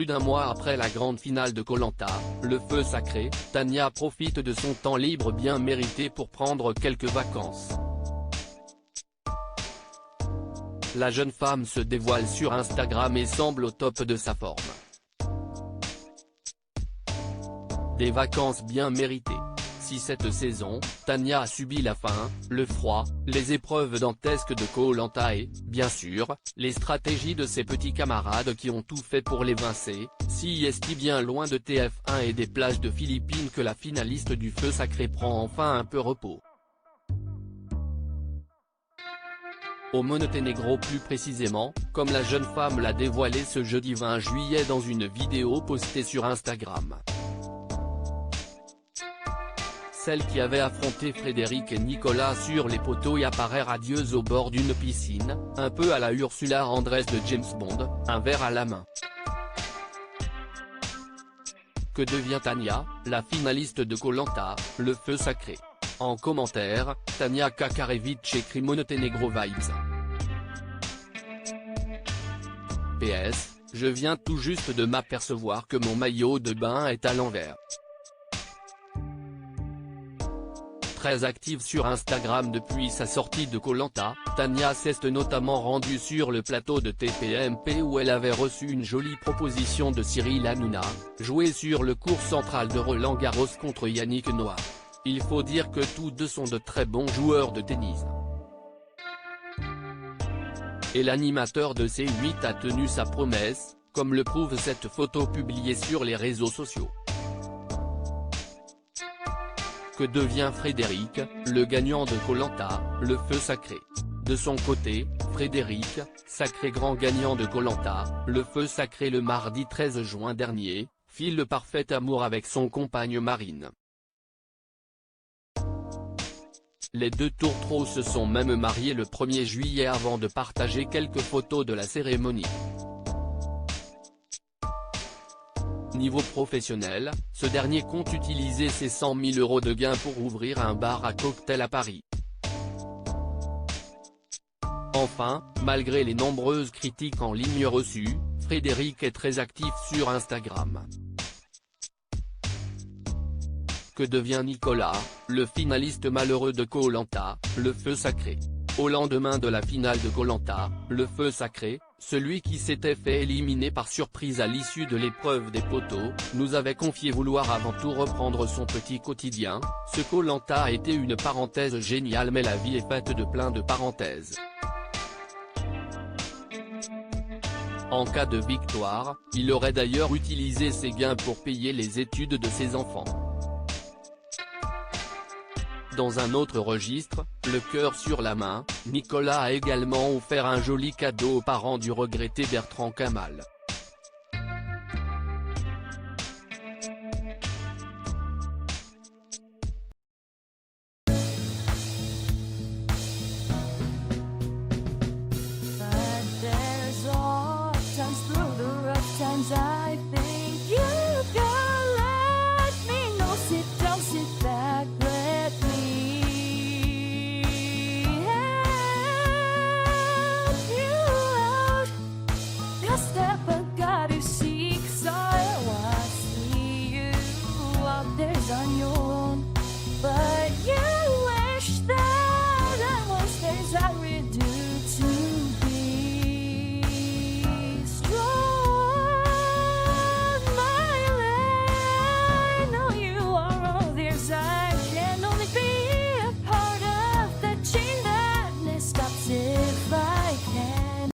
Plus d'un mois après la grande finale de Koh Lanta, le feu sacré, Tania profite de son temps libre bien mérité pour prendre quelques vacances. La jeune femme se dévoile sur Instagram et semble au top de sa forme. Des vacances bien méritées. Si cette saison, Tania a subi la faim, le froid, les épreuves dantesques de Koh Lanta et, bien sûr, les stratégies de ses petits camarades qui ont tout fait pour l'évincer, si est bien loin de TF1 et des plages de Philippines que la finaliste du feu sacré prend enfin un peu repos. Au Monténégro plus précisément, comme la jeune femme l'a dévoilé ce jeudi 20 juillet dans une vidéo postée sur Instagram. Celle qui avait affronté Frédéric et Nicolas sur les poteaux y apparaît radieuse au bord d'une piscine, un peu à la Ursula Andress de James Bond, un verre à la main. Que devient Tania, la finaliste de Koh Lanta, le feu sacré? En commentaire, Tania Kakarevitch écrit Monténégro Vibes. PS, je viens tout juste de m'apercevoir que mon maillot de bain est à l'envers. Très active sur Instagram depuis sa sortie de Koh Lanta, Tania s'est notamment rendue sur le plateau de TPMP où elle avait reçu une jolie proposition de Cyril Hanouna, jouer sur le court central de Roland Garros contre Yannick Noah. Il faut dire que tous deux sont de très bons joueurs de tennis. Et l'animateur de C8 a tenu sa promesse, comme le prouve cette photo publiée sur les réseaux sociaux. Que devient Frédéric, le gagnant de Koh Lanta, le feu sacré? De son côté, Frédéric, sacré grand gagnant de Koh Lanta, le feu sacré le mardi 13 juin dernier, fit le parfait amour avec son compagne Marine. Les deux tourtereaux se sont même mariés le 1er juillet avant de partager quelques photos de la cérémonie. Niveau professionnel, ce dernier compte utiliser ses 100 000 € de gains pour ouvrir un bar à cocktail à Paris. Enfin, malgré les nombreuses critiques en ligne reçues, Frédéric est très actif sur Instagram. Que devient Nicolas, le finaliste malheureux de Koh Lanta, le feu sacré? Au lendemain de la finale de Koh Lanta, le feu sacré, celui qui s'était fait éliminer par surprise à l'issue de l'épreuve des poteaux, nous avait confié vouloir avant tout reprendre son petit quotidien. Ce Koh Lanta a été une parenthèse géniale mais la vie est faite de plein de parenthèses. En cas de victoire, il aurait d'ailleurs utilisé ses gains pour payer les études de ses enfants. Dans un autre registre, le cœur sur la main, Nicolas a également offert un joli cadeau aux parents du regretté Bertrand Kamal.